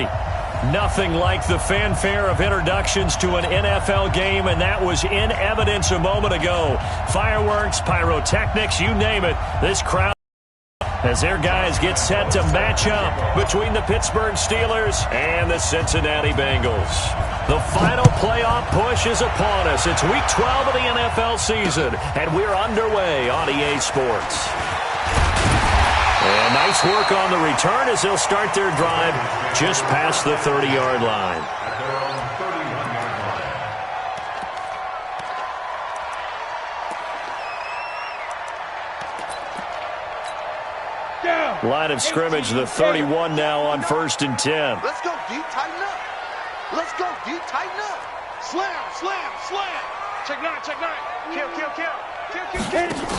Nothing like the fanfare of introductions to an NFL game, and that was in evidence a moment ago. Fireworks, pyrotechnics, you name it. This crowd, as their guys get set to match up between the Pittsburgh Steelers and the Cincinnati Bengals. The final playoff push is upon us. It's Week 12 of the NFL season, and we're underway on EA Sports. And nice work on the return as they'll start their drive just past the 30-yard line. Line of scrimmage, the 31 now on 1st and 10. Let's go, D. Tighten up. Let's go, D. Tighten up. Slam, slam, slam. Check nine, check nine. Kill, kill, kill. Kill, kill, kill.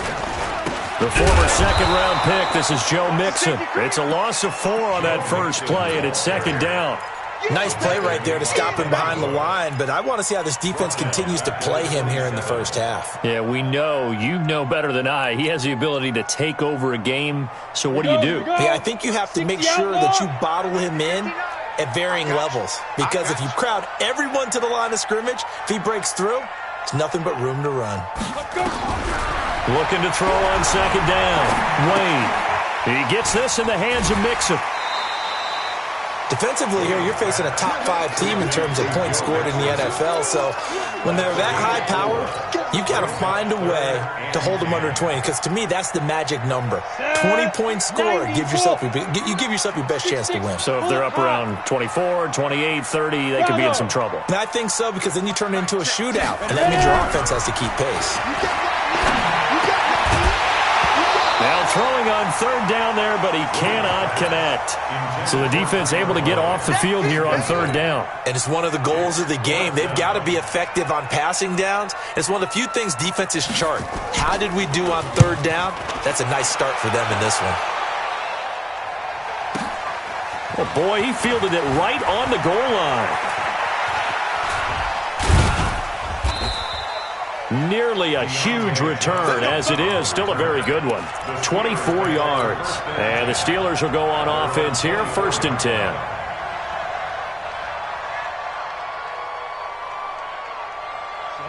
The former second-round pick, this is Joe Mixon. It's a loss of 4 on that first play, and it's 2nd down. Nice play right there to stop him behind the line, but I want to see how this defense continues to play him here in the first half. Yeah, we know. You know better than I. He has the ability to take over a game, so what do you do? Yeah, I think you have to make sure that you bottle him in at varying levels, because if you crowd everyone to the line of scrimmage, if he breaks through, it's nothing but room to run. Looking to throw on 2nd down. Wade. He gets this in the hands of Mixon. Defensively here, you're facing a top-5 team in terms of points scored in the NFL, so when they're that high power, you've got to find a way to hold them under 20, because to me, that's the magic number. 20 points scored, you give yourself your best chance to win. So if they're up around 24, 28, 30, they could be in some trouble. And I think so, because then you turn it into a shootout, and that means your offense has to keep pace. Now throwing on 3rd down there, but he cannot connect. So the defense able to get off the field here on 3rd down. And it's one of the goals of the game. They've got to be effective on passing downs. It's one of the few things defenses chart. How did we do on 3rd down? That's a nice start for them in this one. Oh boy, he fielded it right on the goal line. Nearly a huge return, as it is still a very good one. 24 yards. And the Steelers will go on offense here, 1st and 10.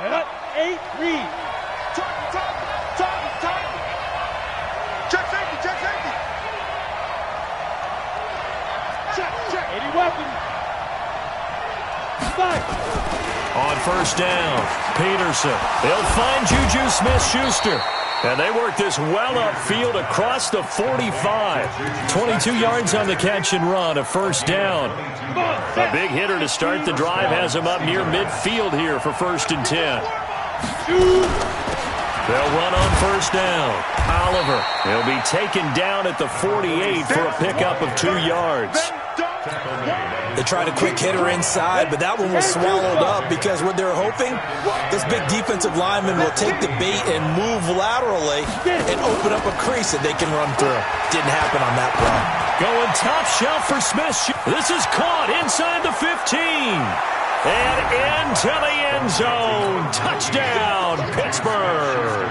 Set, 8, read. Time. Check safety. Check. 80 weapon. 5. On 1st down, Peterson. They'll find Juju Smith-Schuster. And they work this well upfield across the 45. 22 yards on the catch and run, a 1st down. A big hitter to start the drive has him up near midfield here for 1st and 10. They'll run on 1st down. Oliver, he'll be taken down at the 48 for a pickup of 2 yards. They tried a quick hitter inside, but that one was swallowed up because what they're hoping, this big defensive lineman will take the bait and move laterally and open up a crease that they can run through. Didn't happen on that play. Going top shelf for Smith. This is caught inside the 15. And into the end zone. Touchdown, Pittsburgh.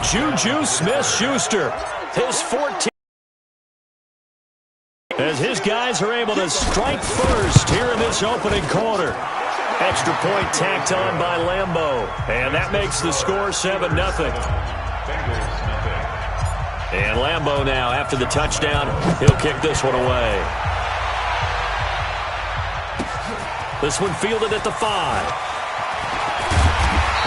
Juju Smith-Schuster, his 14th. As his guys are able to strike first here in this opening quarter. Extra point tacked on by Lambeau. And that makes the score 7-0. And Lambeau now, after the touchdown, he'll kick this one away. This one fielded at the 5.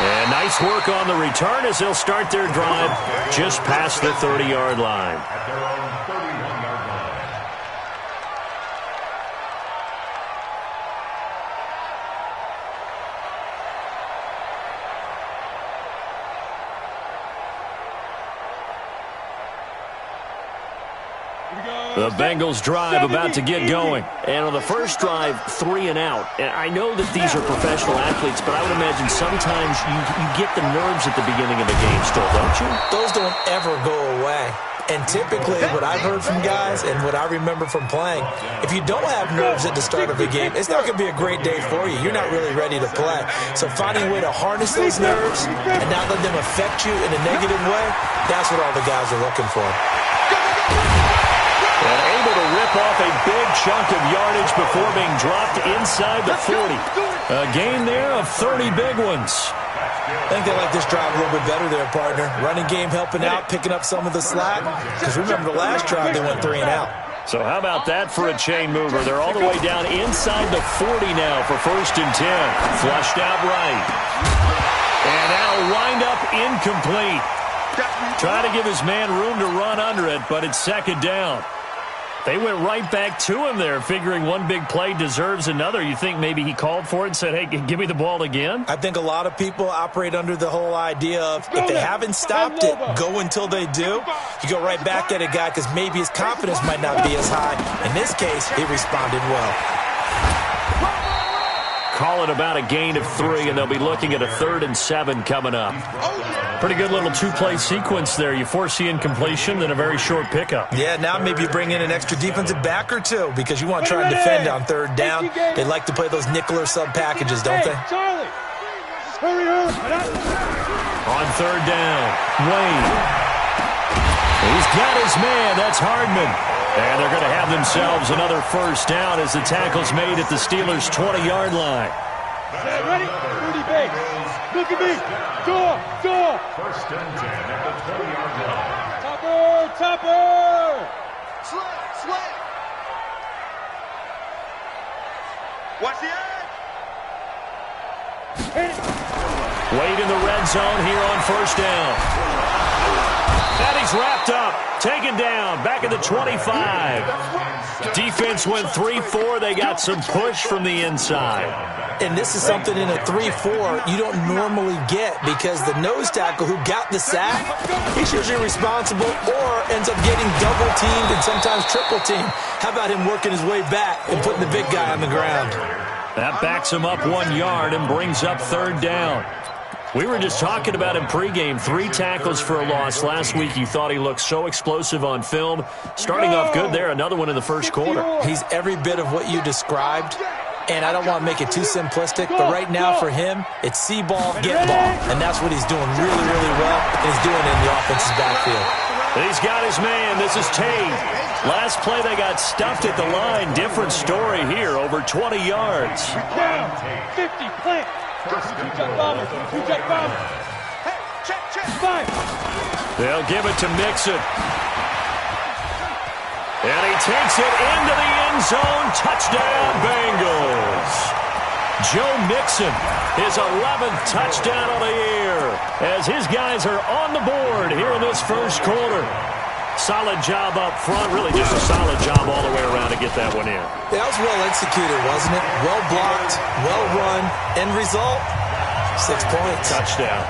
And nice work on the return as they'll start their drive just past the 30-yard line. The Bengals drive about to get going. And on the first drive, 3 and out. And I know that these are professional athletes, but I would imagine sometimes you get the nerves at the beginning of the game still, don't you? Those don't ever go away. And typically what I've heard from guys and what I remember from playing, if you don't have nerves at the start of a game, it's not going to be a great day for you. You're not really ready to play. So finding a way to harness those nerves and not let them affect you in a negative way, that's what all the guys are looking for. And able to rip off a big chunk of yardage before being dropped inside the 40. A gain there of 30 big ones. I think they like this drive a little bit better there, partner. Running game helping out, picking up some of the slack. Because remember the last drive, they went 3 and out. So how about that for a chain mover? They're all the way down inside the 40 now for 1st and 10. Flushed out right. And that'll wind up incomplete. Trying to give his man room to run under it, but it's 2nd down. They went right back to him there, figuring one big play deserves another. You think maybe he called for it and said, hey, give me the ball again? I think a lot of people operate under the whole idea of if they haven't stopped it, go until they do. You go right back at a guy because maybe his confidence might not be as high. In this case, he responded well. Call it about a gain of 3, and they'll be looking at a 3rd and 7 coming up. Pretty good little 2-play sequence there. You force the incompletion, then a very short pickup. Yeah, now maybe you bring in an extra defensive back or two because you want to try and defend on 3rd down. They like to play those nickel or sub packages, don't they? Charlie, hurry up. On 3rd down, Wayne. He's got his man. That's Hardman. And they're going to have themselves another 1st down as the tackle's made at the Steelers' 20-yard line. Ready? Rudy Bates. Look at me. Door. 1st and 10 at the 20-yard line. Topper. Slam. Watch the edge. Wade in the red zone here on 1st down. And he's wrapped up. Taken down. Back at the 25. Defense went 3-4. They got some push from the inside. And this is something in a 3-4 you don't normally get because the nose tackle who got the sack, he's usually responsible or ends up getting double-teamed and sometimes triple-teamed. How about him working his way back and putting the big guy on the ground? That backs him up 1 yard and brings up 3rd down. We were just talking about him pregame. 3 tackles for a loss. Last week you thought he looked so explosive on film. Starting off good there. Another one in the 1st quarter. He's every bit of what you described. And I don't want to make it too simplistic, but right now for him, it's see ball, get ball. And that's what he's doing really, really well, and he's doing it in the offensive backfield. He's got his man. This is Tate. Last play they got stuffed at the line. Different story here, over 20 yards. 50, plant. Two-check bomber. Hey, check. 5. They'll give it to Mixon. And he takes it into the end zone. Touchdown, Bengals. Joe Mixon, his 11th touchdown of the year, as his guys are on the board here in this 1st quarter. Solid job up front, really just a solid job all the way around to get that one in. That was well executed, wasn't it? Well blocked, well run. End result, 6 points. Touchdown.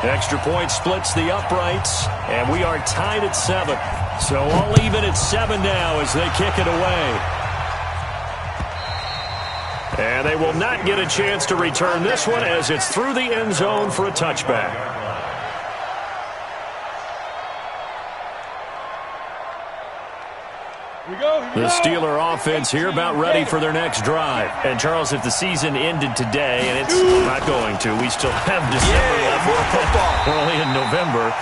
Extra point splits the uprights, and we are tied at 7. So all even at 7 now as they kick it away. And they will not get a chance to return this one as it's through the end zone for a touchback. The Steeler offense here about ready for their next drive. And, Charles, if the season ended today, and it's not going to, we still have December left. More football. We're only in November.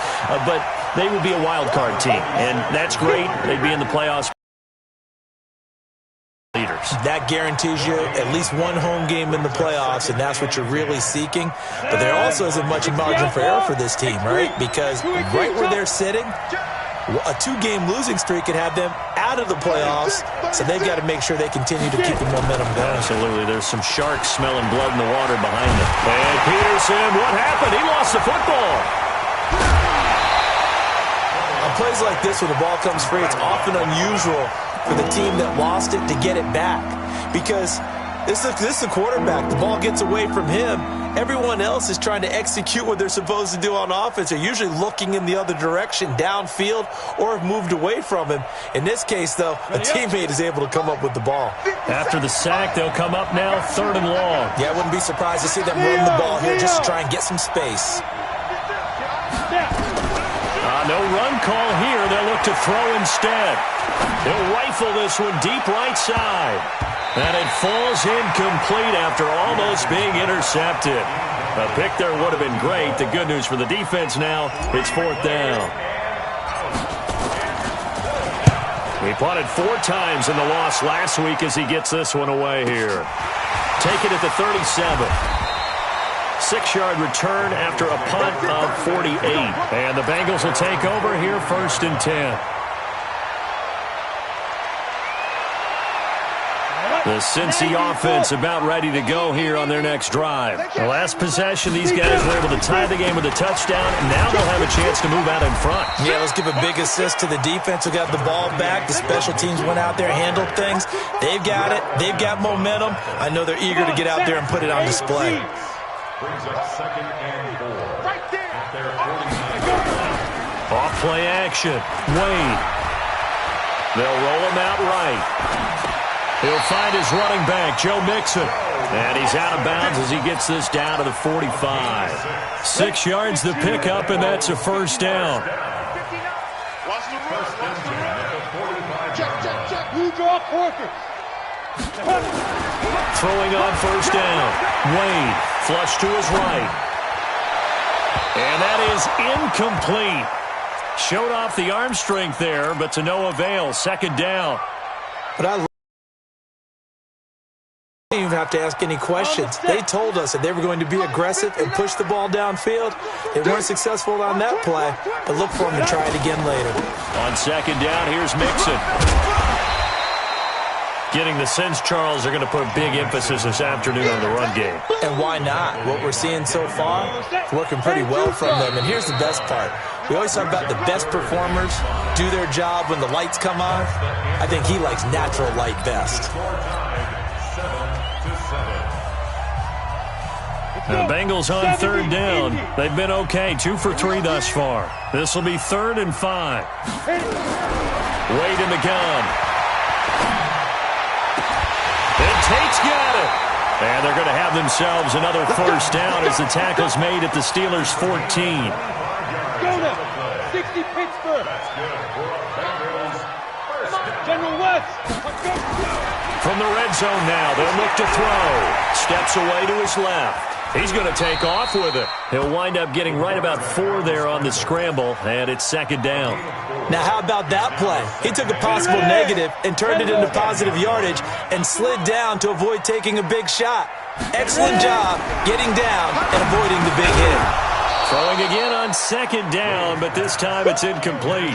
But they would be a wild card team, and that's great. They'd be in the playoffs. Leaders. That guarantees you at least one home game in the playoffs, and that's what you're really seeking. But there also isn't much margin for error for this team, right? Because right where they're sitting, a 2-game losing streak could have them out of the playoffs, so they've got to make sure they continue to keep the momentum going. Absolutely. There's some sharks smelling blood in the water behind them. And Peterson, what happened? He lost the football. On plays like this, when the ball comes free, it's often unusual for the team that lost it to get it back because this is the quarterback. The ball gets away from him. Everyone else is trying to execute what they're supposed to do on offense. They're usually looking in the other direction, downfield, or have moved away from him. In this case, though, a teammate is able to come up with the ball. After the sack, they'll come up now 3rd and long. Yeah, I wouldn't be surprised to see them run the ball here just to try and get some space. No run call here. They'll look to throw instead. He'll rifle this one deep right side. And it falls incomplete after almost being intercepted. A pick there would have been great. The good news for the defense now, it's 4th down. He punted 4 times in the loss last week as he gets this one away here. Take it at the 37. 6-yard return after a punt of 48. And the Bengals will take over here, 1st and 10. The Cincy offense about ready to go here on their next drive. The last possession, these guys were able to tie the game with a touchdown, and now they'll have a chance to move out in front. Yeah, let's give a big assist to the defense who got the ball back. The special teams went out there, handled things. They've got it. They've got momentum. I know they're eager to get out there and put it on display. Brings up 2nd and 4. Right there. Off play action. Wade. They'll roll him out right. He'll find his running back, Joe Mixon. And he's out of bounds as he gets this down to the 45. 6 yards the pickup, and that's a 1st down. Throwing on 1st down. Wade, flush to his right. And that is incomplete. Showed off the arm strength there, but to no avail. 2nd down. But I didn't even have to ask any questions. They told us that they were going to be aggressive and push the ball downfield. They weren't successful on that play, but look for them to try it again later. On 2nd down, here's Mixon. Getting the sense, Charles, they're going to put a big emphasis this afternoon on the run game. And why not? What we're seeing so far is working pretty well from them. And here's the best part. We always talk about the best performers do their job when the lights come on. I think he likes natural light best. The Bengals on 3rd down. They've been okay, 2 for 3 thus far. This will be 3rd and 5. Wade in the gun. And Tate's got it. And they're going to have themselves another 1st down as the tackle's made at the Steelers' 14. 60 Pittsburgh. General West. From the red zone now, they'll look to throw. Steps away to his left. He's going to take off with it. He'll wind up getting right about 4 there on the scramble, and it's 2nd down. Now, how about that play? He took a possible negative and turned it into positive yardage and slid down to avoid taking a big shot. Excellent job getting down and avoiding the big hit. Throwing again on 2nd down, but this time it's incomplete.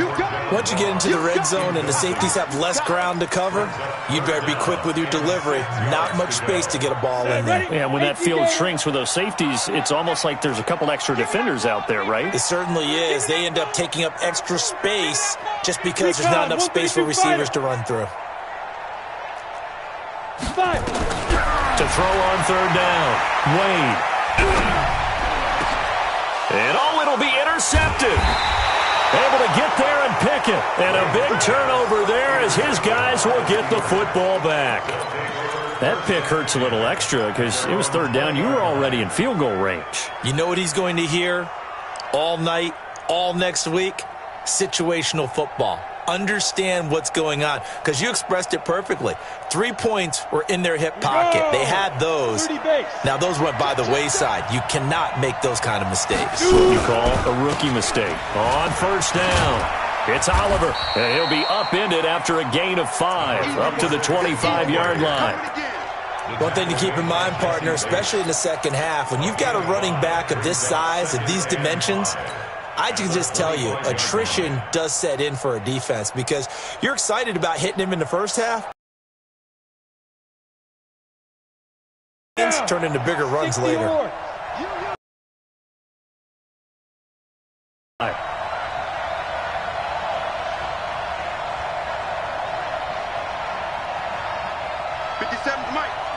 Once you get into the red zone and the safeties have less ground to cover, you'd better be quick with your delivery. Not much space to get a ball in there. Yeah, when that field shrinks with those safeties, it's almost like there's a couple extra defenders out there, right? It certainly is. They end up taking up extra space just because there's not enough space for receivers to run through. To throw on 3rd down, Wade. And it'll be intercepted. Able to get there and pick it. And a big turnover there as his guys will get the football back. That pick hurts a little extra because it was 3rd down. You were already in field goal range. You know what he's going to hear all night, all next week? Situational football. Understand what's going on, because you expressed it perfectly. 3 points were in their hip pocket. They had those. Now, those went by the wayside. You cannot make those kind of mistakes. What you call a rookie mistake. On 1st down, it's Oliver, and he'll be upended after a gain of 5, up to the 25-yard line. One thing to keep in mind, partner, especially in the second half, when you've got a running back of this size, of these dimensions, I can just tell you, attrition does set in for a defense because you're excited about hitting him in the first half. Turn into bigger runs later.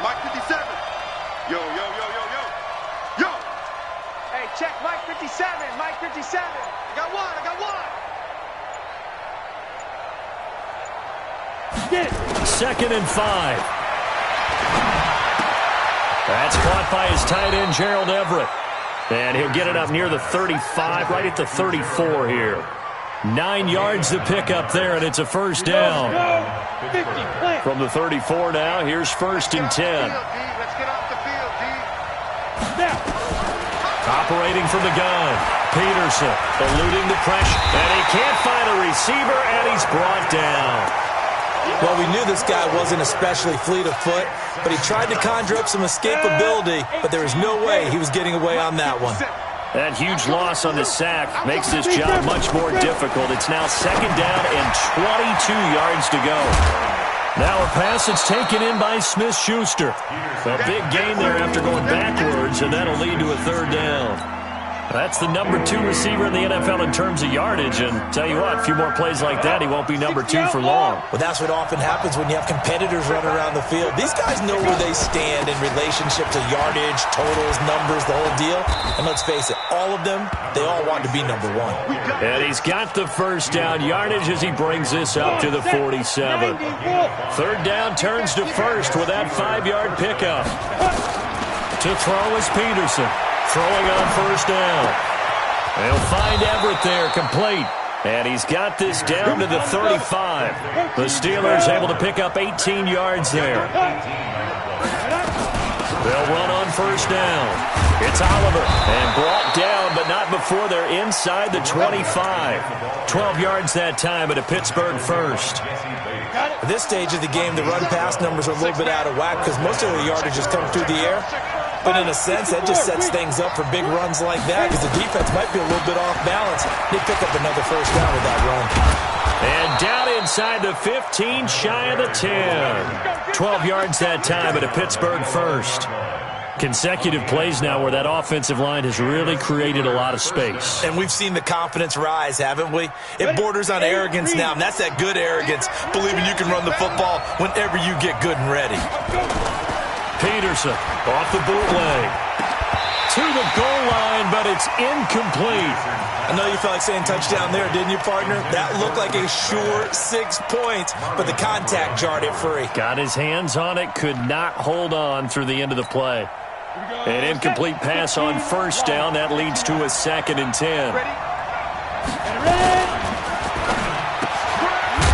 Mike 57. Yo. Hey, check Mike 57. Mike 57. I got one. 2nd and 5. That's caught by his tight end, Gerald Everett. And he'll get it up near the 35, right at the 34 here. 9 yards to pick up there, and it's a 1st down. From the 34 now, here's 1st and 10. Let's get off the field, D. Operating from the gun, Peterson eluding the pressure, and he can't find a receiver, and he's brought down. Well, we knew this guy wasn't especially fleet of foot, but he tried to conjure up some escapability, but there was no way he was getting away on that one. That huge loss on the sack makes this job much more difficult. It's now 2nd down and 22 yards to go. Now a pass that's taken in by Smith-Schuster. A big gain there after going backwards, and that'll lead to a 3rd down. That's the number 2 receiver in the NFL in terms of yardage, and tell you what, a few more plays like that, he won't be number 2 for long. Well, that's what often happens when you have competitors running around the field. These guys know where they stand in relationship to yardage, totals, numbers, the whole deal. And let's face it, all of them, they all want to be number 1. And he's got the 1st down yardage as he brings this up to the 47. 3rd down turns to 1st with that 5-yard pickup. To throw is Peterson. Throwing on 1st down. They'll find Everett there, complete. And he's got this down to the 35. The Steelers able to pick up 18 yards there. They'll run on 1st down. It's Oliver. And brought down, but not before they're inside the 25. 12 yards that time at a Pittsburgh 1st. At this stage of the game, the run-pass numbers are a little bit out of whack because most of the yardage has come through the air. But in a sense, that just sets things up for big runs like that because the defense might be a little bit off balance. They pick up another 1st down with that run. And down inside the 15, shy of the 10. 12 yards that time at a Pittsburgh 1st. Consecutive plays now where that offensive line has really created a lot of space. And we've seen the confidence rise, haven't we? It borders on arrogance now, and that's that good arrogance, believing you can run the football whenever you get good and ready. Peterson off the bootleg. To the goal line, but it's incomplete. I know you felt like saying touchdown there, didn't you, partner? That looked like a sure 6 points, but the contact jarred it free. Got his hands on it, could not hold on through the end of the play. An incomplete pass on 1st down. That leads to a 2nd and 10.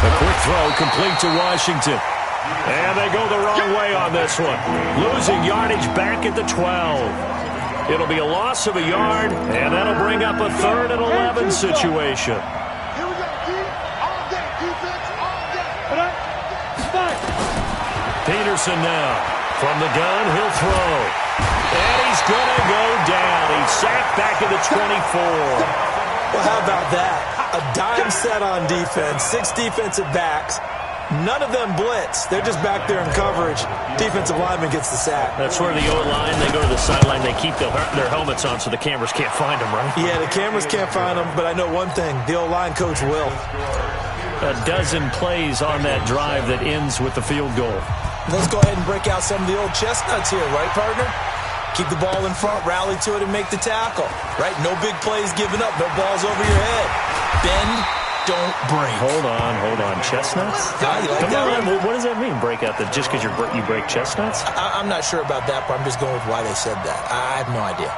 A quick throw complete to Washington. And they go the wrong way on this one. Losing yardage back at the 12. It'll be a loss of a yard, and that'll bring up a 3rd and 11 situation. Here we go, all day, defense, all day. Peterson now. From the gun, he'll throw. And he's going to go down. He's sacked back at the 24. Well, how about that? A dime set on defense, 6 defensive backs. None of them blitz. They're just back there in coverage. Defensive lineman gets the sack. That's where the O-line, they go to the sideline, they keep their helmets on so the cameras can't find them, right? Yeah, the cameras can't find them, but I know one thing. The O-line coach will. A dozen plays on that drive that ends with the field goal. Let's go ahead and break out some of the old chestnuts here, right, partner? Keep the ball in front, rally to it, and make the tackle, right? No big plays given up, no balls over your head. Bend, don't break. Hold on. Chestnuts? You like Come that on, what does that mean, break out the, just because you break chestnuts? I'm not sure about that, but I'm just going with why they said that. I have no idea.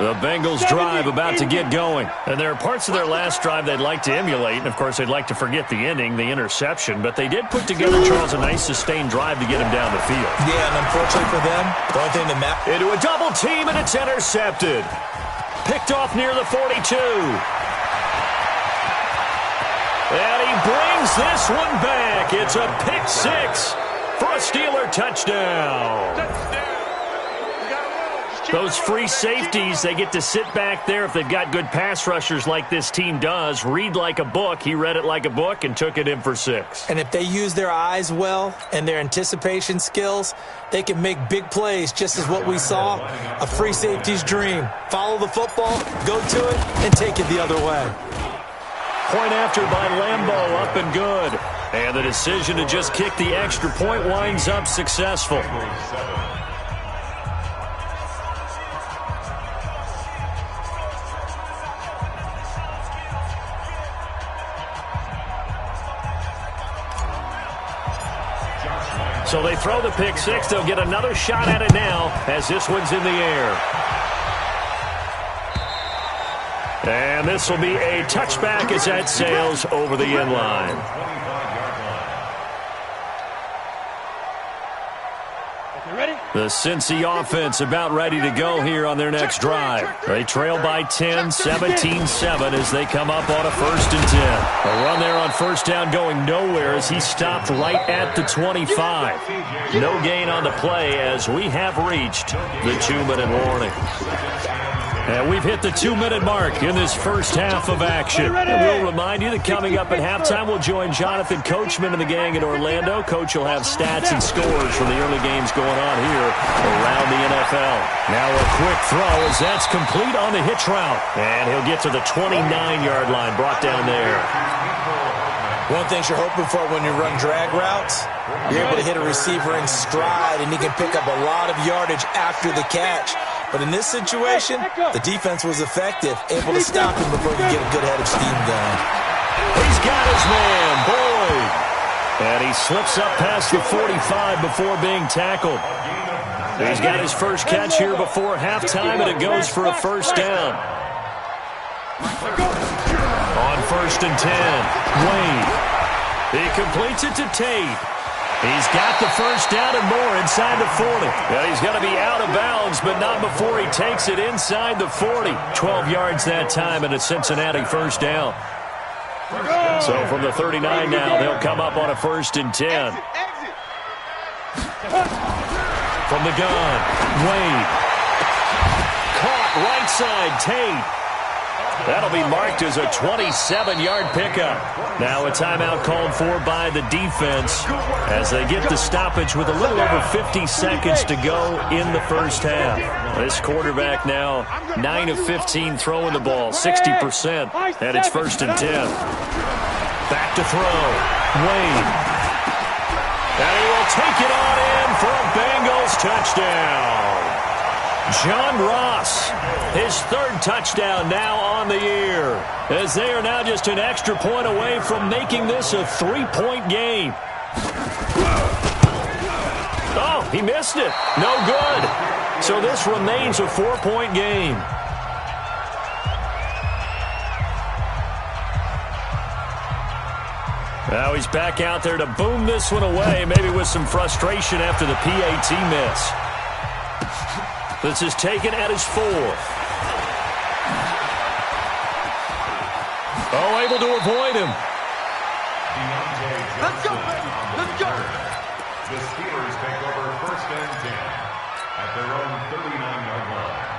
The Bengals drive about to get going. And there are parts of their last drive they'd like to emulate. And, of course, they'd like to forget the ending, the interception. But they did put together, Charles, a nice sustained drive to get him down the field. Yeah, and unfortunately for them, the only thing that matters. Into a double team, and it's intercepted. Picked off near the 42. And he brings this one back. It's a pick 6 for a Steeler touchdown. Those free safeties, they get to sit back there if they've got good pass rushers like this team does. Read like a book. He read it like a book and took it in for 6. And if they use their eyes well and their anticipation skills, they can make big plays, just as what we saw. A free safety's dream. Follow the football, go to it, and take it the other way. Point after by Lambeau, up and good. And the decision to just kick the extra point winds up successful. So they throw the pick 6. They'll get another shot at it now as this one's in the air. And this will be a touchback as that sails over the end line. The Cincy offense about ready to go here on their next drive. They trail by 10, 17-7 as they come up on a 1st and 10. A run there on first down going nowhere as he stopped right at the 25. No gain on the play as we have reached the 2-minute warning. And we've hit the 2-minute mark in this first half of action. And we'll remind you that coming up at halftime, we'll join Jonathan Coachman and the gang in Orlando. Coach will have stats and scores from the early games going on here around the NFL. Now a quick throw as that's complete on the hitch route. And he'll get to the 29-yard line, brought down there. One thing you're hoping for when you run drag routes, you're able to hit a receiver in stride, and he can pick up a lot of yardage after the catch. But in this situation, the defense was effective, able to stop him before he could get a good head of steam going. He's got his man, Boyd. And he slips up past the 45 before being tackled. He's got his first catch here before halftime, and it goes for a first down. On 1st and 10, Wade. He completes it to Tate. He's got the first down and more inside the 40. Well, he's going to be out of bounds, but not before he takes it inside the 40. 12 yards that time and a Cincinnati first down. So from the 39 now, they'll come up on a 1st and 10. From the gun, Wade. Caught right side, Tate. That'll be marked as a 27-yard pickup. Now a timeout called for by the defense as they get the stoppage with a little over 50 seconds to go in the first half. This quarterback now 9 of 15 throwing the ball, 60%, and it's 1st and 10. Back to throw, Wade. And he will take it on in for a Bengals touchdown. John Ross, his 3rd touchdown now on the year, as they are now just an extra point away from making this a 3-point game. Oh, he missed it. No good. So this remains a 4-point game. Now he's back out there to boom this one away, maybe with some frustration after the PAT miss. This is taken at his 4th. Oh, able to avoid him. Let's go, baby. Let's go. The Steelers take over 1st and 10 at their own 39-yard line.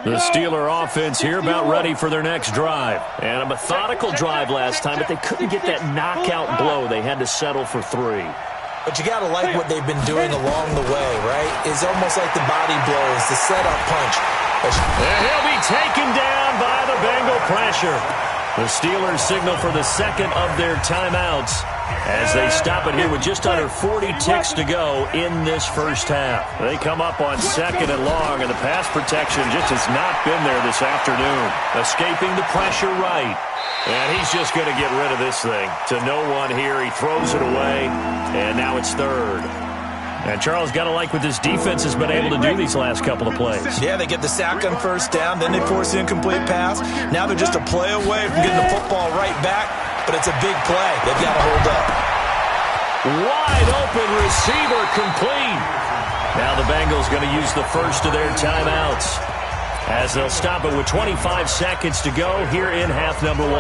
The Steeler offense here about ready for their next drive. And a methodical drive last time, but they couldn't get that knockout blow. They had to settle for 3. But you got to like what they've been doing along the way, right? It's almost like the body blows, the setup punch. And he'll be taken down by the Bengal pressure. The Steelers signal for the 2nd of their timeouts as they stop it here with just under 40 ticks to go in this first half. They come up on 2nd and long, and the pass protection just has not been there this afternoon. Escaping the pressure right. And he's just going to get rid of this thing. To no one here. He throws it away, and now it's 3rd. And Charles, got to like what this defense has been able to do these last couple of plays. Yeah, they get the sack on first down, then they force the incomplete pass. Now they're just a play away from getting the football right back, but it's a big play. They've got to hold up. Wide open receiver complete. Now the Bengals going to use the first of their timeouts as they'll stop it with 25 seconds to go here in half number 1.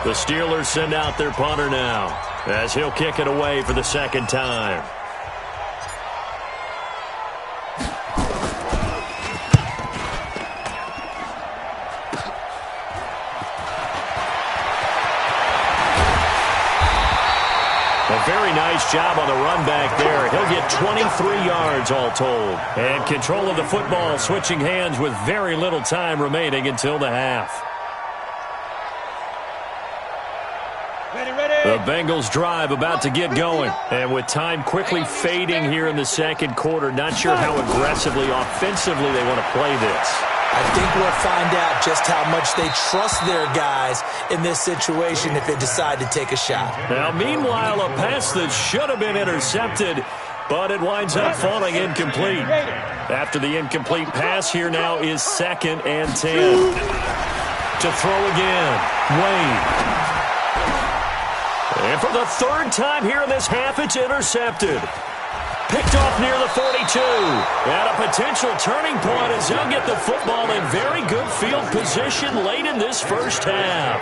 The Steelers send out their punter now as he'll kick it away for the 2nd time. A very nice job on the run back there. He'll get 23 yards all told. And control of the football switching hands with very little time remaining until the half. The Bengals drive about to get going. And with time quickly fading here in the 2nd quarter, not sure how aggressively, offensively they want to play this. I think we'll find out just how much they trust their guys in this situation if they decide to take a shot. Now, meanwhile, a pass that should have been intercepted, but it winds up falling incomplete. After the incomplete pass, here now is 2nd and 10. To throw again, Wade. And for the third time here in this half, it's intercepted. Picked off near the 42. And a potential turning point as they'll get the football in very good field position late in this first half.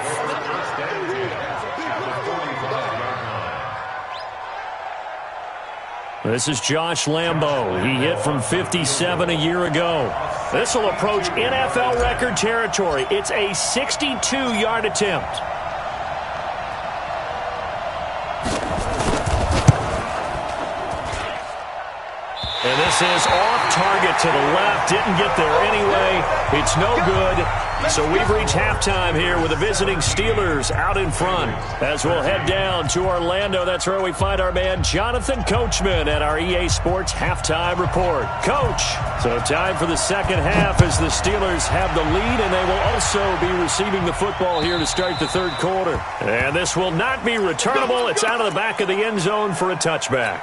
This is Josh Lambo. He hit from 57 a year ago. This will approach NFL record territory. It's a 62-yard attempt. And this is off target to the left. Didn't get there anyway. It's no good. So we've reached halftime here with the visiting Steelers out in front. As we'll head down to Orlando, that's where we find our man Jonathan Coachman at our EA Sports Halftime Report. Coach, so time for the second half as the Steelers have the lead, and they will also be receiving the football here to start the third quarter. And this will not be returnable. It's out of the back of the end zone for a touchback.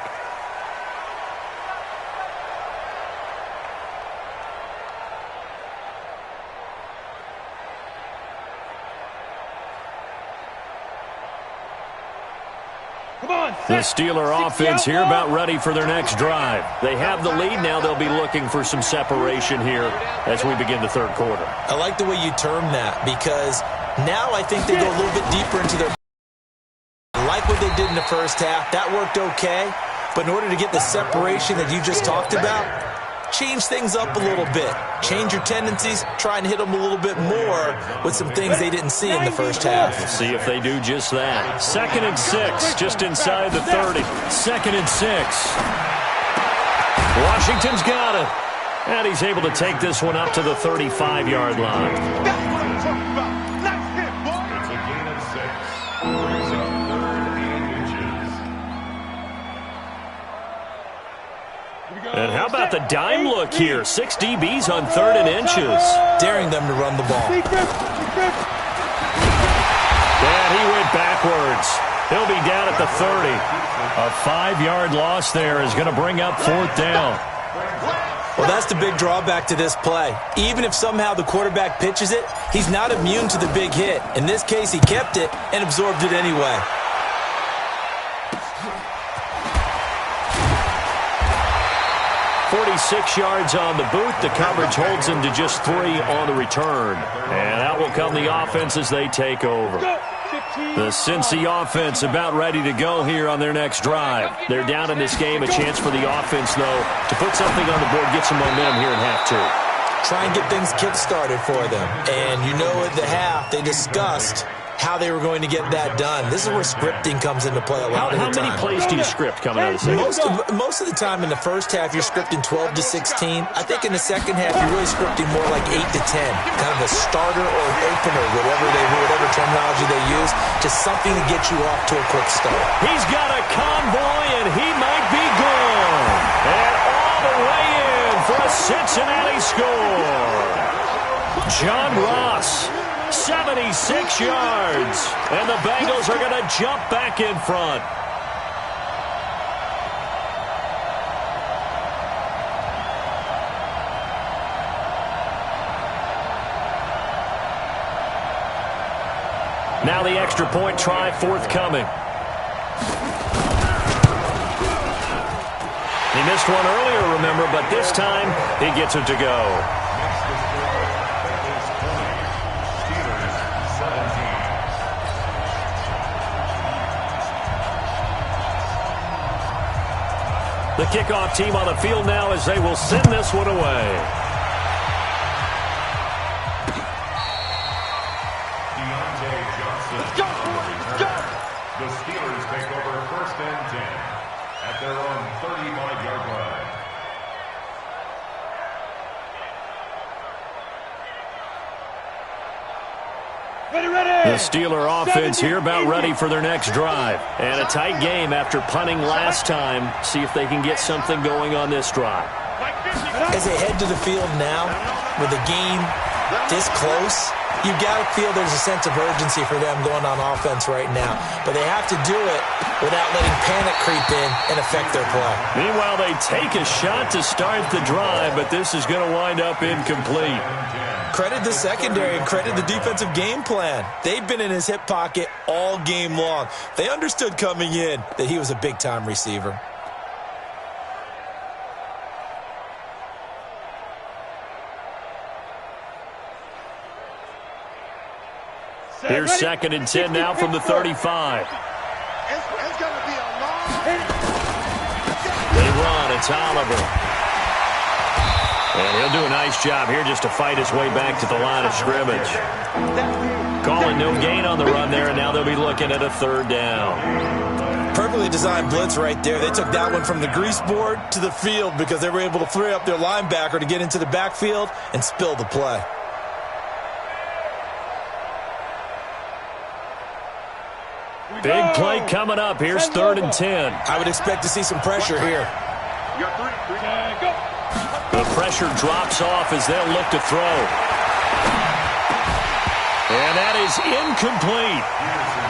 The Steeler offense here about ready for their next drive. They have the lead. Now they'll be looking for some separation here as we begin the third quarter. I like the way you term that because now I think they go a little bit deeper into their... like what they did in the first half. That worked okay. But in order to get the separation that you just talked about, change things up a little bit. Change your tendencies, try and hit them a little bit more with some things they didn't see in the first half. We'll see if they do just that. 2nd and 6, just inside the 30. 2nd and 6. Washington's got it. And he's able to take this one up to the 35-yard line. That's what I'm talking about. Nice hit, boy. It's a gain of 6. Brings up 3rd and inches. And how about the dime look here? 6 DBs on 3rd and inches. Daring them to run the ball. And he went backwards. He'll be down at the 30. A 5-yard loss there is going to bring up 4th down. Well, that's the big drawback to this play. Even if somehow the quarterback pitches it, he's not immune to the big hit. In this case, he kept it and absorbed it anyway. 46 yards on the boot. The coverage holds him to just 3 on the return. And out will come the offense as they take over. The Cincy offense about ready to go here on their next drive. They're down in this game. A chance for the offense, though, to put something on the board, get some momentum here in half 2. Try and get things kick-started for them. And you know at the half, they discussed how they were going to get that done. This is where scripting comes into play a lot of the time. How many plays do you script coming out of the second? Most of the time in the first half, you're scripting 12 to 16. I think in the second half, you're really scripting more like 8 to 10. Kind of a starter or an opener, whatever terminology they use. Just something to get you off to a quick start. He's got a convoy, and he might be gone. And all the way in for a Cincinnati score. John Ross. 76 yards. And the Bengals are going to jump back in front. Now the extra point try forthcoming. He missed one earlier, remember, but this time he gets it to go. The kickoff team on the field now as they will send this one away. The Steelers take over 1st and 10 at their own 35-yard line. The Steeler offense here about ready for their next drive. And a tight game after punting last time. See if they can get something going on this drive. As they head to the field now with a game this close, you got to feel there's a sense of urgency for them going on offense right now. But they have to do it without letting panic creep in and affect their play. Meanwhile, they take a shot to start the drive, but this is going to wind up incomplete. Credit the secondary and credit the defensive game plan. They've been in his hip pocket all game long. They understood coming in that he was a big-time receiver. Here's 2nd and 10 now from the 35. It's going to be a long... They run. It's Oliver. And he'll do a nice job here just to fight his way back to the line of scrimmage. Calling no gain on the run there, and now they'll be looking at a 3rd down. Perfectly designed blitz right there. They took that one from the grease board to the field because they were able to free up their linebacker to get into the backfield and spill the play. Big play coming up. Here's 3rd and 10. I would expect to see some pressure here. The pressure drops off as they'll look to throw. And that is incomplete.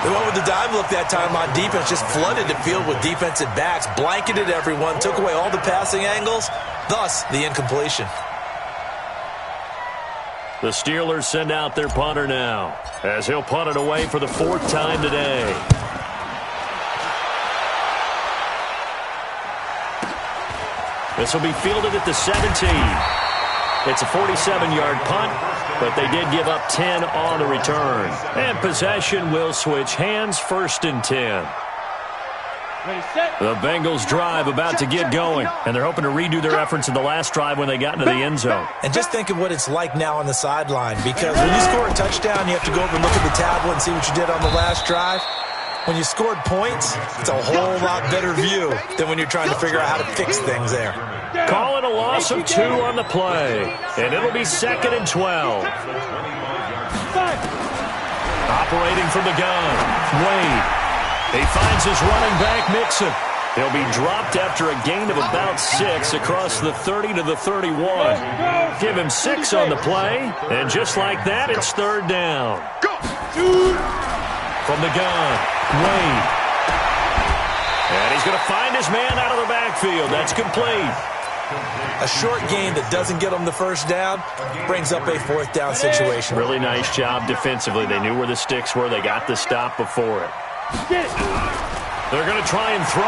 They went with the dive look that time on defense, just flooded the field with defensive backs, blanketed everyone, took away all the passing angles, thus the incompletion. The Steelers send out their punter now, as he'll punt it away for the 4th time today. This will be fielded at the 17. It's a 47-yard punt, but they did give up 10 on the return. And possession will switch hands, 1st and 10. The Bengals drive about to get going, and they're hoping to redo their efforts in the last drive when they got into the end zone. And just think of what it's like now on the sideline, because when you score a touchdown, you have to go over and look at the tablet and see what you did on the last drive. When you scored points, it's a whole lot better view than when you're trying to figure out how to fix things there. Calling a loss of 2 on the play, and it'll be 2nd and 12. Operating from the gun, Wade. He finds his running back, Mixon. He'll be dropped after a gain of about 6 across the 30 to the 31. Give him 6 on the play, and just like that, it's 3rd down. From the gun, Wade. And he's going to find his man out of the backfield. That's complete. A short gain that doesn't get them the 1st down brings up a 4th down situation. Really nice job defensively. They knew where the sticks were. They got the stop before it. They're going to try and throw.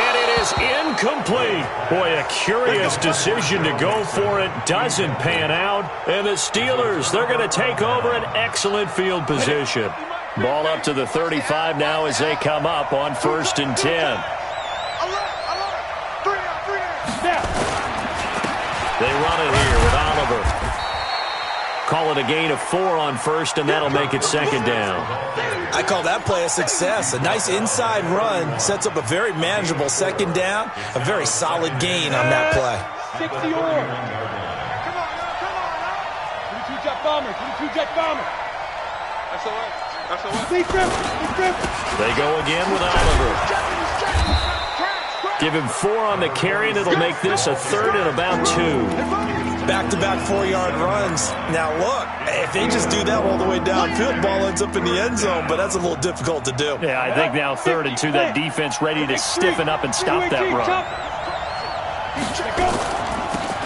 And it is incomplete. Boy, a curious decision to go for it. Doesn't pan out. And the Steelers, they're going to take over an excellent field position. Ball up to the 35 now as they come up on 1st and 10. They run it here with Oliver. Call it a gain of 4 on 1st, and that'll make it 2nd down. I call that play a success. A nice inside run sets up a very manageable 2nd down. A very solid gain on that play. 60 or. Come on, 2-jet bomber, 2-jet bomber. That's all right. That's all right. Big grip. They go again with Oliver. Give him 4 on the carry, and it'll make this a 3rd and about 2. Back-to-back 4-yard runs. Now, look, if they just do that all the way downfield, ball ends up in the end zone, but that's a little difficult to do. Yeah, I think now 3rd and 2, that defense ready to stiffen up and stop that run.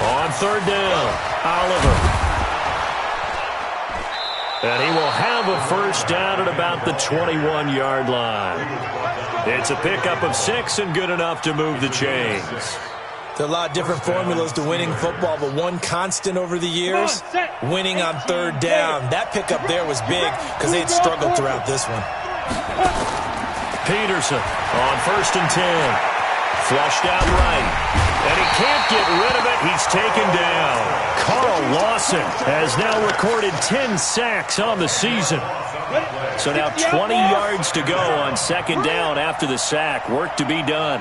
On 3rd down, Oliver. And he will have a 1st down at about the 21-yard line. It's a pickup of 6 and good enough to move the chains. There are a lot of different formulas to winning football, but one constant over the years, winning on 3rd down. That pickup there was big because they had struggled throughout this one. Peterson on 1st and 10. Flushed out right. And he can't get rid of it. He's taken down. Carl Lawson has now recorded 10 sacks on the season. So now 20 yards to go on 2nd down after the sack. Work to be done.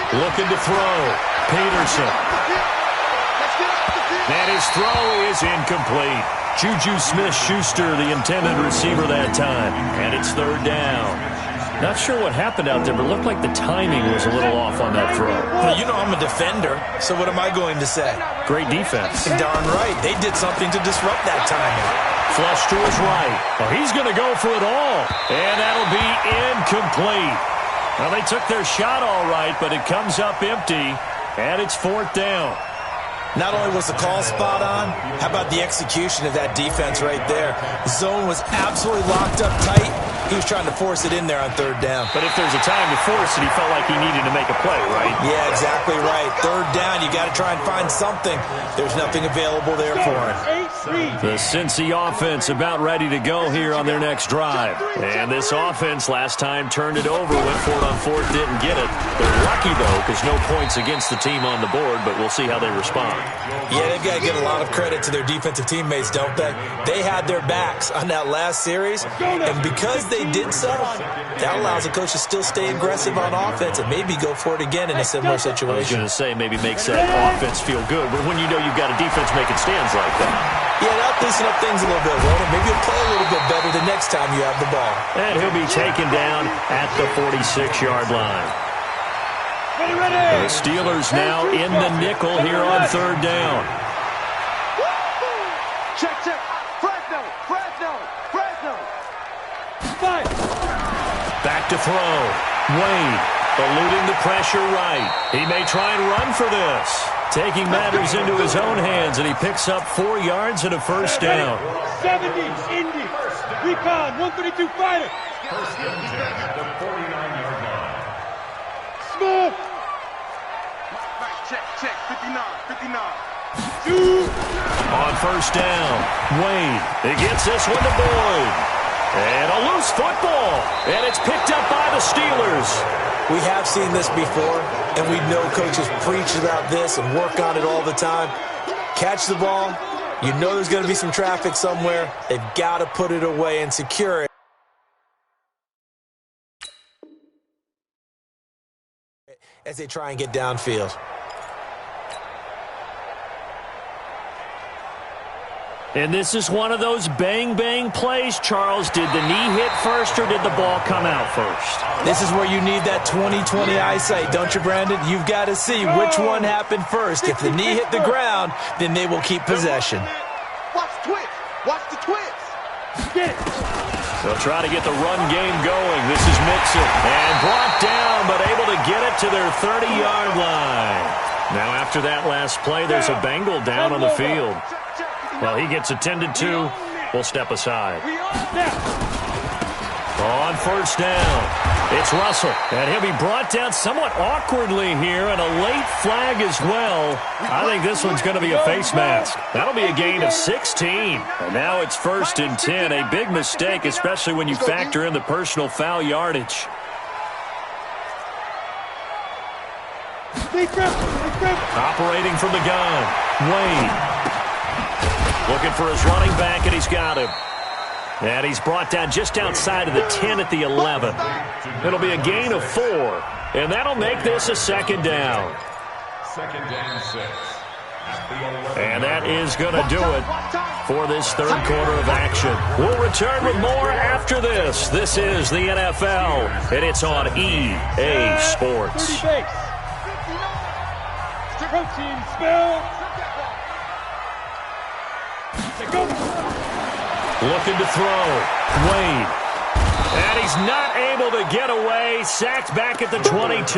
Looking to throw. Peterson. And his throw is incomplete. Juju Smith-Schuster, the intended receiver that time. And it's 3rd down. Not sure what happened out there, but it looked like the timing was a little off on that throw. Well, you know I'm a defender, so what am I going to say? Great defense. Darn right. They did something to disrupt that timing. Flush to his right. Oh, he's going to go for it all. And that'll be incomplete. Well, they took their shot all right, but it comes up empty, and it's 4th down. Not only was the call spot on, how about the execution of that defense right there? The zone was absolutely locked up tight. He was trying to force it in there on 3rd down. But if there's a time to force it, he felt like he needed to make a play, right? Yeah, exactly right. 3rd down, you got to try and find something. There's nothing available there for him. The Cincy offense about ready to go here on their next drive. And this offense last time turned it over, went for it on 4th, didn't get it. They're lucky, though, because no points against the team on the board, but we'll see how they respond. Yeah, they've got to get a lot of credit to their defensive teammates, don't they? They had their backs on that last series, and because they did so, that allows the coach to still stay aggressive on offense and maybe go for it again in a similar situation. I was going to say maybe makes that offense feel good, but when you know you've got a defense making stands like that. Yeah, that'll loosen up things a little bit, won't it? Maybe you'll play a little bit better the next time you have the ball. And he'll be taken down at the 46-yard line. The Steelers now in the nickel here on 3rd down. Check, check. Fresno, Fresno, Fresno. Back to throw. Wade eluding the pressure right. He may try and run for this. Taking matters into his own hands, and he picks up 4 yards and a 1st down. 70, Indy, recon, 132 fighter. 1st and 10 at the 49-yard line. Smith. Check, check. 59, 59. On 1st down, Wade. He gets this one to Boyd. And a loose football. And it's picked up by the Steelers. We have seen this before, and we know coaches preach about this and work on it all the time. Catch the ball. You know there's going to be some traffic somewhere. They've got to put it away and secure it as they try and get downfield. And this is one of those bang-bang plays, Charles. Did the knee hit first or did the ball come out first? This is where you need that 20/20 eyesight, don't you, Brandon? You've got to see which one happened first. If the knee hit the ground, then they will keep possession. Watch the twist. Watch the twist. Get it. They'll try to get the run game going. This is Mixon. And brought down, but able to get it to their 30-yard line. Now, after that last play, there's a Bengal down on the field. Well, he gets attended to. We'll step aside. On 1st down, it's Russell. And he'll be brought down somewhat awkwardly here, and a late flag as well. I think this one's going to be a face mask. That'll be a gain of 16. And now it's 1st and 10. A big mistake, especially when you factor in the personal foul yardage. Operating from the gun, Wade. Looking for his running back, and he's got him. And he's brought down just outside of the 10 at the 11. It'll be a gain of 4, and that'll make this a 2nd down. 2nd and 6. And that is going to do it for this 3rd quarter of action. We'll return with more after this. This is the NFL, and it's on EA Sports. 30 base. Protein spell. Looking to throw. Wade. And he's not able to get away. Sacked back at the 22.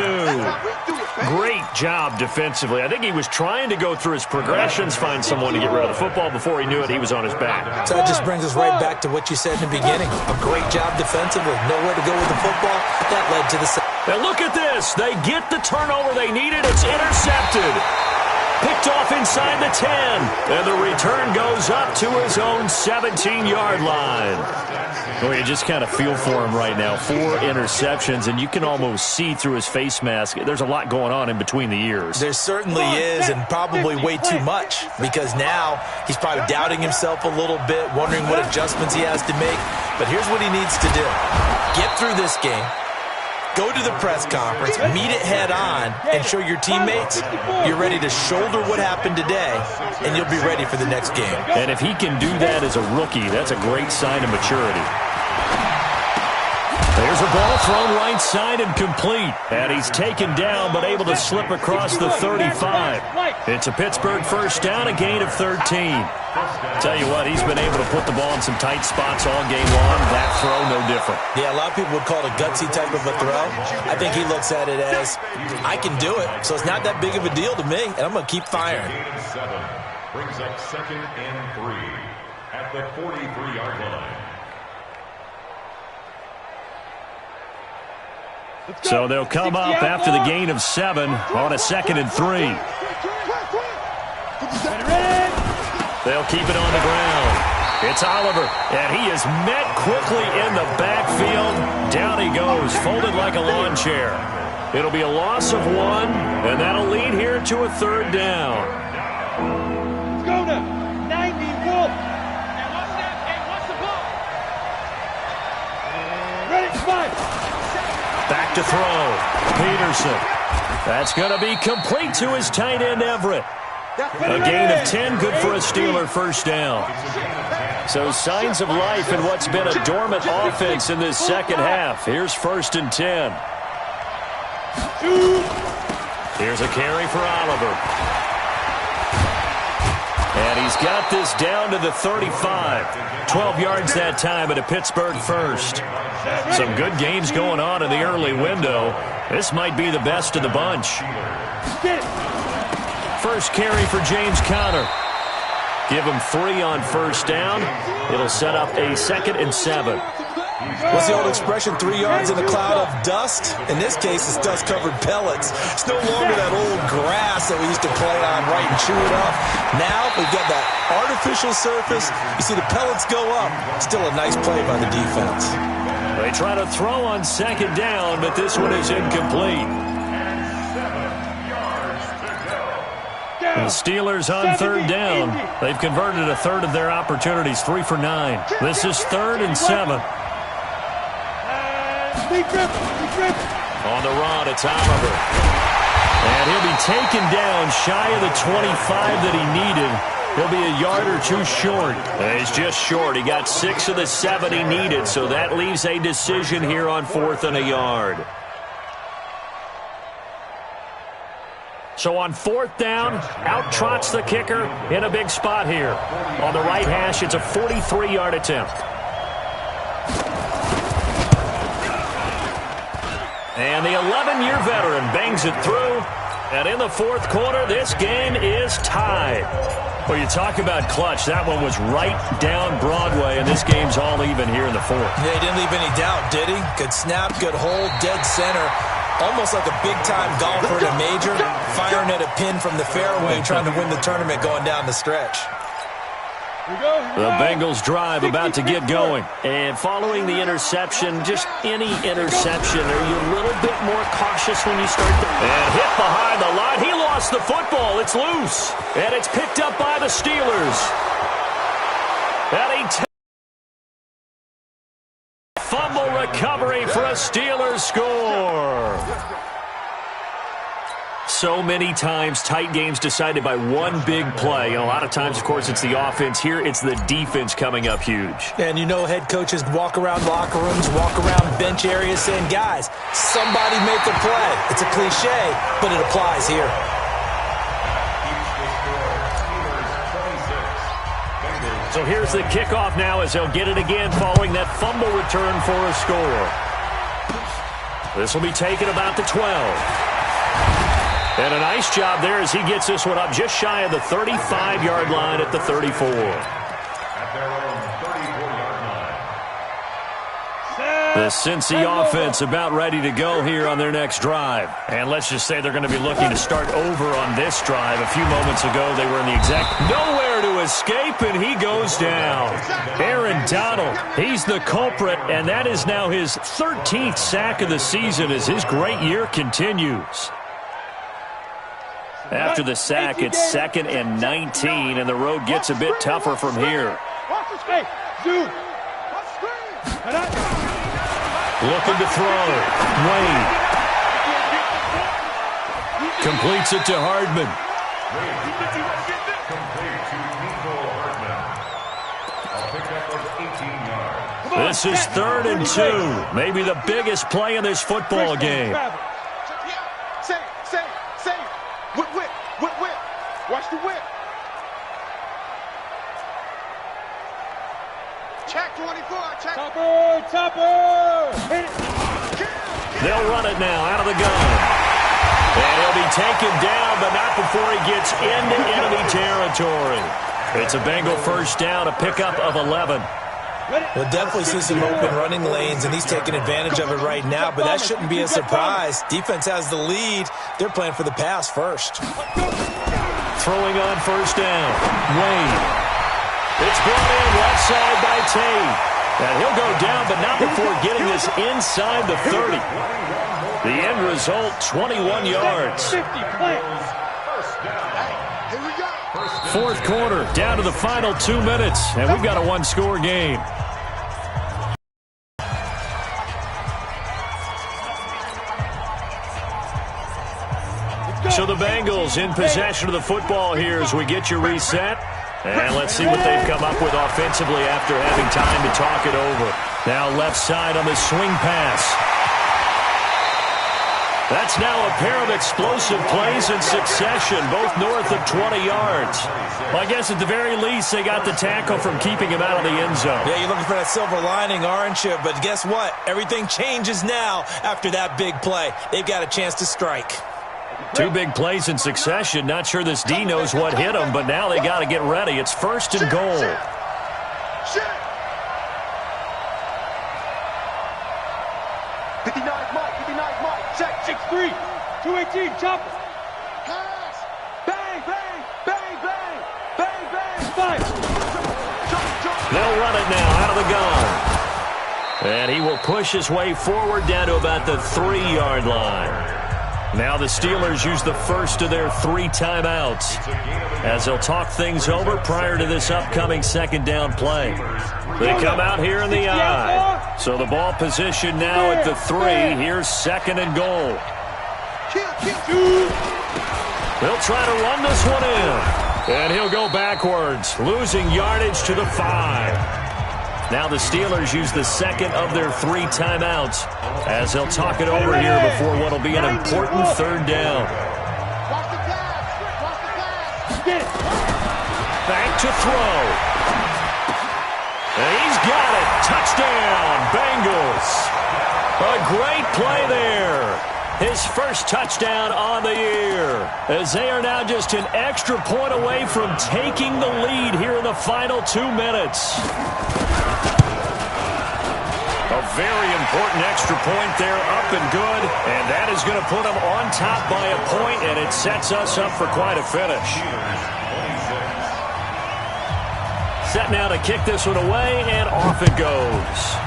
Great job defensively. I think he was trying to go through his progressions, find someone to get rid of the football. Before he knew it, he was on his back. So that just brings us right back to what you said in the beginning. A great job defensively. Nowhere to go with the football. That led to the sack. And look at this. They get the turnover they needed. It's intercepted. Picked off inside the 10. And the return goes up to his own 17-yard line. Well, you just kind of feel for him right now. 4 interceptions, and you can almost see through his face mask. There's a lot going on in between the ears. There certainly is, and probably way too much, because now he's probably doubting himself a little bit, wondering what adjustments he has to make. But here's what he needs to do. Get through this game. Go to the press conference, meet it head on, and show your teammates you're ready to shoulder what happened today, and you'll be ready for the next game. And if he can do that as a rookie, that's a great sign of maturity. There's a ball thrown right side and complete. And he's taken down but able to slip across the 35. It's a Pittsburgh first down, a gain of 13. Tell you what, he's been able to put the ball in some tight spots all game long. That throw, no different. Yeah, a lot of people would call it a gutsy type of a throw. I think he looks at it as, I can do it, so it's not that big of a deal to me, and I'm going to keep firing. Brings up 2nd and 3 at the 43-yard line. So they'll come up after the gain of 7 on a 2nd and 3. They'll keep it on the ground. It's Oliver, and he is met quickly in the backfield. Down he goes, folded like a lawn chair. It'll be a loss of 1, and that'll lead here to a 3rd down. Let's go now. 90, Wolf. And what's the ball? Ready, fight. Back to throw. Peterson. That's going to be complete to his tight end, Everett. A gain of 10, good for a Steeler first down. So signs of life in what's been a dormant offense in this second half. Here's 1st and 10. Here's a carry for Oliver. And he's got this down to the 35. 12 yards that time at a Pittsburgh first. Some good games going on in the early window. This might be the best of the bunch. First carry for James Conner. Give him 3 on first down. It'll set up a 2nd and 7. What's the old expression, 3 yards in a cloud of dust? In this case, it's dust-covered pellets. It's no longer that old grass that we used to play on, right, and chew it up. Now we've got that artificial surface. You see the pellets go up. Still a nice play by the defense. They try to throw on 2nd down, but this one is incomplete. The Steelers on 3rd down. They've converted a 1/3 of their opportunities, 3 for 9. This is 3rd and 7. On the run, it's Oliver. And he'll be taken down shy of the 25 that he needed. He'll be a yard or 2 short. He's just short. He got 6 of the 7 he needed, so that leaves a decision here on 4th and a yard. So on 4th down, out trots the kicker in a big spot here. On the right hash, it's a 43-yard attempt. And the 11-year veteran bangs it through. And in the 4th quarter, this game is tied. Well, you talk about clutch. That one was right down Broadway, and this game's all even here in the 4th. Yeah, he didn't leave any doubt, did he? Good snap, good hold, dead center. Almost like a big-time golfer at a major, firing at a pin from the fairway, trying to win the tournament going down the stretch. The Bengals drive about to get going. And following the interception, just any interception, are you a little bit more cautious when you start to... And hit behind the line. He lost the football. It's loose. And it's picked up by the Steelers. And a fumble recovery for a Steelers score. So many times, tight games decided by one big play. And a lot of times, of course, it's the offense. Here, it's the defense coming up huge. And you know head coaches walk around locker rooms, walk around bench areas saying, guys, somebody make a play. It's a cliche, but it applies here. So here's the kickoff now as they'll get it again following that fumble return for a score. This will be taken about the 12. And a nice job there as he gets this one up just shy of the 35-yard line at the 34. At their own 34-yard line. The Cincy offense about ready to go here on their next drive. And let's just say they're going to be looking to start over on this drive. A few moments ago, they were in the exact nowhere to escape, and he goes down. Aaron Donald, he's the culprit, and that is now his 13th sack of the season as his great year continues. After the sack, it's 2nd and 19, and the road gets a bit tougher from here. Looking to throw. Wade. Completes it to Hardman. This is 3rd and 2. Maybe the biggest play in this football game. Say. Whip. Watch the whip. Check 24. Check. Topper. Hit it. They'll run it now out of the gun. And he'll be taken down, but not before he gets into enemy territory. It's a Bengal first down, a pickup of 11. We'll definitely see some open running lanes, and he's taking advantage of it right now, but that shouldn't be a surprise. Defense has the lead. They're playing for the pass first. Throwing on first down. Wade. It's brought in left side by Tate. And he'll go down, but not before getting this inside the 30. The end result, 21 yards. 50 plays. Fourth quarter, down to the final 2 minutes, and we've got a one-score game. So the Bengals in possession of the football here as we get you reset. And let's see what they've come up with offensively after having time to talk it over. Now left side on the swing pass. That's now a pair of explosive plays in succession, both north of 20 yards. Well, I guess at the very least, they got the tackle from keeping him out of the end zone. Yeah, you're looking for that silver lining, aren't you? But guess what? Everything changes now after that big play. They've got a chance to strike. 2 big plays in succession. Not sure this D knows what hit him, but now they got to get ready. It's 1st and goal. 59 Mike. Check 6-3. 218. Chopper. Pass. Bang. Fire. They'll run it now out of the gun. And he will push his way forward down to about the 3-yard line. Now the Steelers use the first of their 3 timeouts as they'll talk things over prior to this upcoming second down play. They come out here in the I. So the ball position now at the 3. Here's 2nd and goal. They'll try to run this one in. And he'll go backwards, losing yardage to the 5. Now the Steelers use the second of their 3 timeouts as they'll talk it over here before what will be an important 3rd down. Back to throw. And he's got it. Touchdown, Bengals. A great play there. His first touchdown on the year, as they are now just an extra point away from taking the lead here in the final 2 minutes. A very important extra point there, up and good, and that is going to put them on top by a point, and it sets us up for quite a finish. Set now to kick this one away, and off it goes.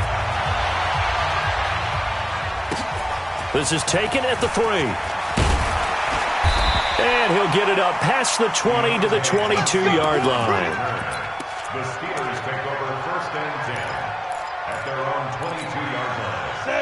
This is taken at the 3. And he'll get it up past the 20 to the 22-yard line. The Steelers take over 1st and 10 at their own 22-yard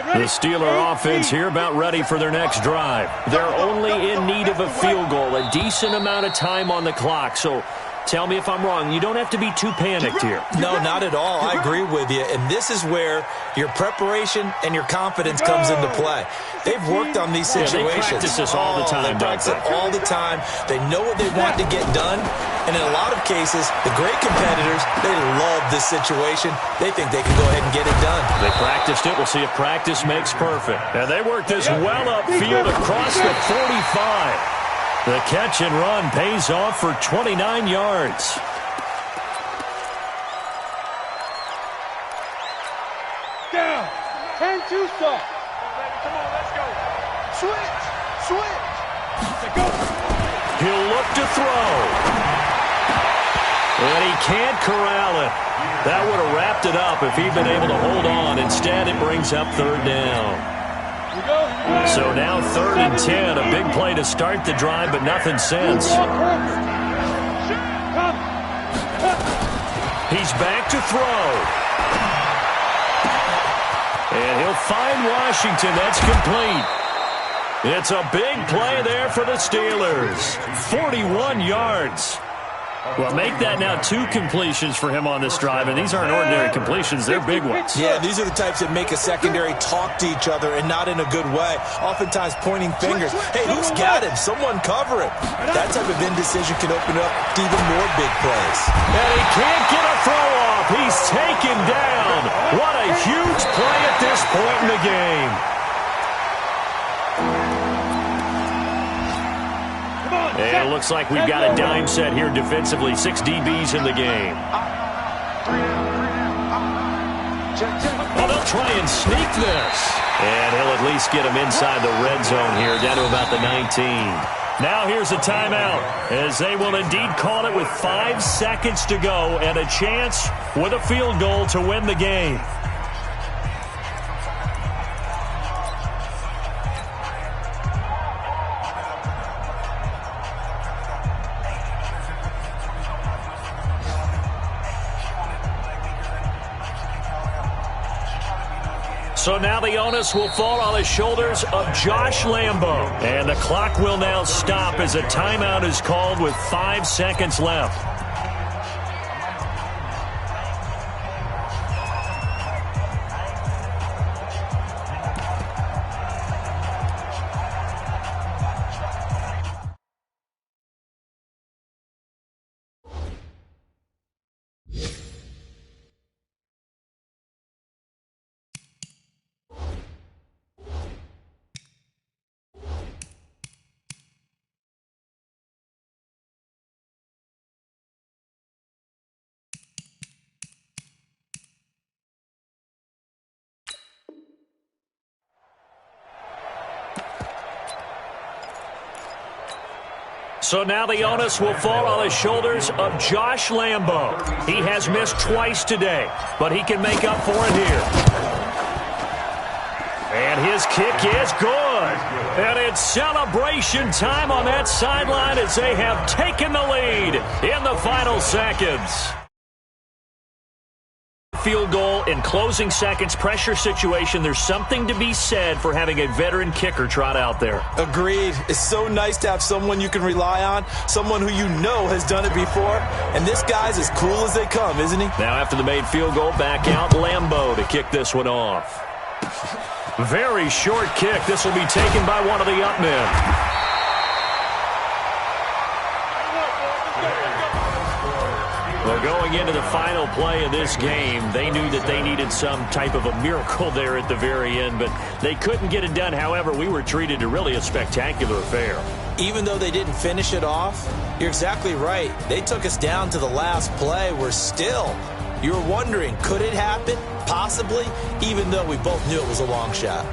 line. The Steeler offense here about ready for their next drive. They're only in need of a field goal, a decent amount of time on the clock. So tell me if I'm wrong. You don't have to be too panicked here. No, not at all. I agree with you. And this is where your preparation and your confidence comes into play. They've worked on these situations. They practice this all the time. They practice it all the time. They know what they want to get done. And in a lot of cases, the great competitors, they love this situation. They think they can go ahead and get it done. They practiced it. We'll see if practice makes perfect. And they work this well upfield across the 45. The catch and run pays off for 29 yards. Down. 10-2 stop. Come on, let's go. Switch. Go. He'll look to throw. And he can't corral it. That would have wrapped it up if he'd been able to hold on. Instead, it brings up 3rd down. So now 3rd and 10, a big play to start the drive, but nothing since. He's back to throw. And he'll find Washington. That's complete. It's a big play there for the Steelers. 41 yards. Well, make that now 2 completions for him on this drive, and these aren't ordinary completions. They're big ones. Yeah, these are the types that make a secondary talk to each other and not in a good way, oftentimes pointing fingers. Hey, who's got him? Someone cover him. That type of indecision can open up to even more big plays. And he can't get a throw off. He's taken down. What a huge play at this point in the game. And it looks like we've got a dime set here defensively. 6 DBs in the game. Oh, they'll try and sneak this. And he'll at least get him inside the red zone here, down to about the 19. Now here's a timeout, as they will indeed call it with 5 seconds to go and a chance with a field goal to win the game. So now the onus will fall on the shoulders of Josh Lambo. And the clock will now stop as a timeout is called with 5 seconds left. So now the onus will fall on the shoulders of Josh Lambo. He has missed twice today, but he can make up for it here. And his kick is good. And it's celebration time on that sideline as they have taken the lead in the final seconds. Field goal in closing seconds, pressure situation. There's something to be said for having a veteran kicker trot out there. Agreed. It's so nice to have someone you can rely on, someone who you know has done it before. And this guy's as cool as they come, isn't he? Now after the made field goal, back out Lambo to kick this one off. Very short kick. This will be taken by one of the up men. Well, going into the final play of this game, they knew that they needed some type of a miracle there at the very end, but they couldn't get it done. However, we were treated to really a spectacular affair. Even though they didn't finish it off, you're exactly right. They took us down to the last play. We're still, you were wondering, could it happen? Possibly, even though we both knew it was a long shot.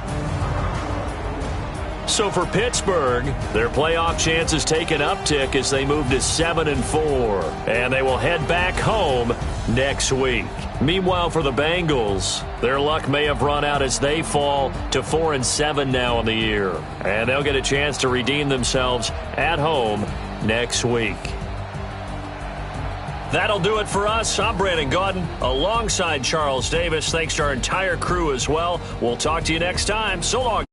So for Pittsburgh, their playoff chances take an uptick as they move to 7-4. And they will head back home next week. Meanwhile, for the Bengals, their luck may have run out as they fall to 4-7 now in the year. And they'll get a chance to redeem themselves at home next week. That'll do it for us. I'm Brandon Gaudin alongside Charles Davis. Thanks to our entire crew as well. We'll talk to you next time. So long.